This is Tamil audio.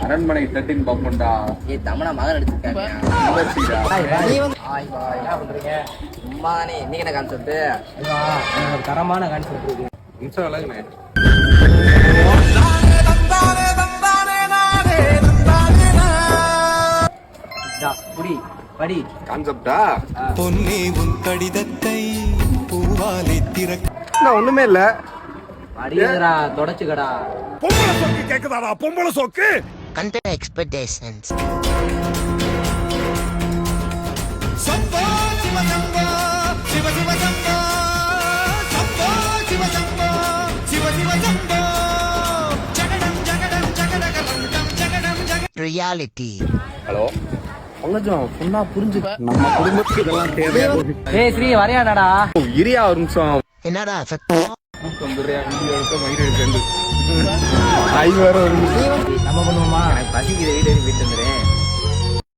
அரண்மனை 13 பாப்போண்டா. ஏய் தமிழா மகன் எடுத்துருக்காங்க. என்ன பண்றீங்க? சும்மா தானே. இன்னைக்கு என்ன கான்செப்ட்? ஒரு தரமான கான்செப்ட் இருக்கு. இன்ஸ்டா லைவ்னே. புடி படி கான்செப்டா? பொன்னே உன் கடிதத்தை பூவாலே திறக்க. நான் ஒண்ணுமே இல்ல. அடியடா தொடச்சுக்கடா. பொம்பளை சோக்கு கேக்குதாடா பொம்பளை சோக்கு. Content expectations. சம்போ சிவ சம்போ சிவ சிவ சம்போ சம்போ சிவ சம்போ சிவ சிவ சம்போ ஜகடம் ஜகடம் ஜகடகம் ஜகடம் ஜகடம். Reality. ஹலோ. கொஞ்சம் சொன்னா புரிஞ்சு. நம்ம குடும்பத்துக்கு இதெல்லாம் தேவையா? ஏய் ஸ்ரீ வரையாடா. இரியா ஒரு நிமிஷம். என்னடா சத்தம்? வந்துறியா வீடியோ எடுக்க மயிர் எடுக்க. ஐ வேற ஒரு நம்ம பண்ணுவோமா? எனக்கு பசிக்குது வீடு போயிட்டு வந்துடுறேன்.